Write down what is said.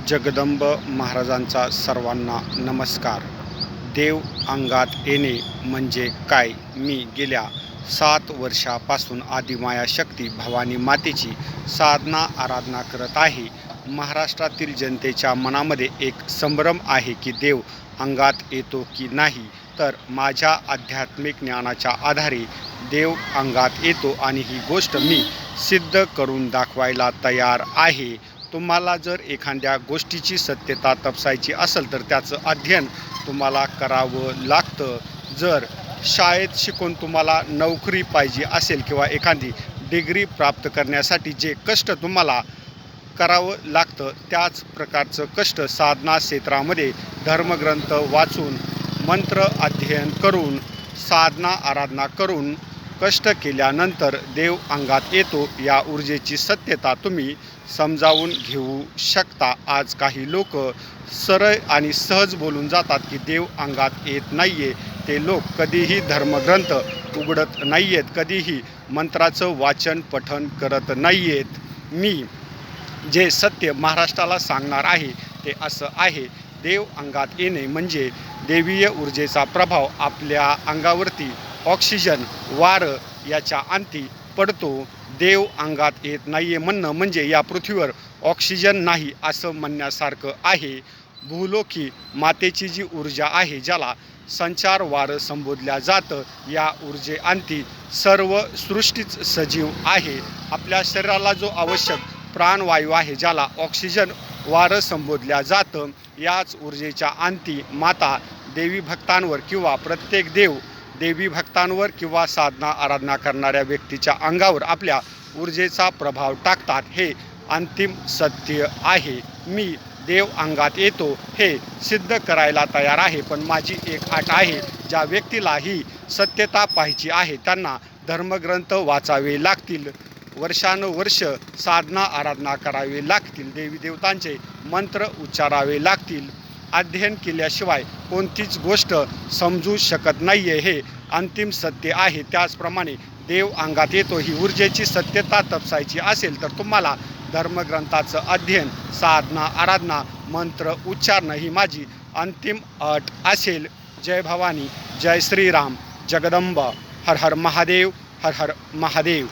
जगदंब महाराजांचा सर्वांना नमस्कार. देव अंगात येणे म्हणजे काय? मी गेल्या 7 वर्षापासून आदिमाया शक्ती भवानी मातेची साधना आराधना करत आहे. महाराष्ट्रातील जनतेच्या मनामध्ये एक संभ्रम आहे की देव अंगात येतो की नाही. तर माझ्या आध्यात्मिक ज्ञानाच्या आधारे देव अंगात येतो आणि ही गोष्ट मी सिद्ध करून दाखवायला तयार आहे. तुम्हाला जर एखाद्या गोष्टीची सत्यता तपासायची असेल तर त्याचं अध्ययन तुम्हाला करावं लागतं. जर शाळेत शिकून तुम्हाला नोकरी पाहिजे असेल किंवा एखादी डिग्री प्राप्त करण्यासाठी जे कष्ट तुम्हाला करावं लागतं त्याच प्रकारचं कष्ट साधना क्षेत्रामध्ये धर्मग्रंथ वाचून, मंत्र अध्ययन करून, साधना आराधना करून कष्ट केल्यानंतर देव अंगात येतो. या ऊर्जेची सत्यता तुम्ही समजावून घेऊ शकता. आज काही लोक सरळ आणि सहज बोलून जातात की देव अंगात येत नाही आहे. ते लोक कधीही धर्मग्रंथ उघडत नाही आहेत, कधीही मंत्राचं वाचन पठण करत नाही आहेत. मी जे सत्य महाराष्ट्राला सांगणार आहे ते असं आहे. देव अंगात येणे म्हणजे देवीय ऊर्जेचा प्रभाव आपल्या अंगावरती ऑक्सिजन, वारं याच्या अंती पडतो. देव अंगात येत नाही आहे म्हणणं म्हणजे या पृथ्वीवर ऑक्सिजन नाही असं म्हणण्यासारखं आहे. भूलोकी मातेची जी ऊर्जा आहे, ज्याला संचार वारं संबोधल्या जातं, या ऊर्जेअंती सर्व सृष्टीच सजीव आहे. आपल्या शरीराला जो आवश्यक प्राणवायू आहे, ज्याला ऑक्सिजन वारं संबोधल्या जातं, याच ऊर्जेच्या अंती माता देवी भक्तांवर किंवा प्रत्येक देवी भक्तांवर किंवा साधना आराधना करणाऱ्या व्यक्तीच्या अंगावर आपल्या ऊर्जेचा प्रभाव टाकतात. हे अंतिम सत्य आहे. मी देव अंगात येतो हे सिद्ध करायला तयार आहे. पण माझी एक अट आहे, ज्या व्यक्तीला ही सत्यता पाहायची आहे त्यांना धर्मग्रंथ वाचावे लागतील, वर्षानुवर्ष साधना आराधना करावी लागतील, देवी देवतांचे मंत्र उच्चारावे लागतील. अध्ययन केल्याशिवाय कोणतीच गोष्ट समजू शकत नाही आहे. हे अंतिम सत्य आहे. त्याचप्रमाणे देव अंगात येतो ही ऊर्जेची सत्यता तपासायची असेल तर तुम्हाला धर्मग्रंथाचं अध्ययन, साधना आराधना, मंत्र उच्चारणं ही माझी अंतिम अट असेल. जय भवानी, जय श्रीराम, जगदंब, हर हर महादेव, हर हर महादेव.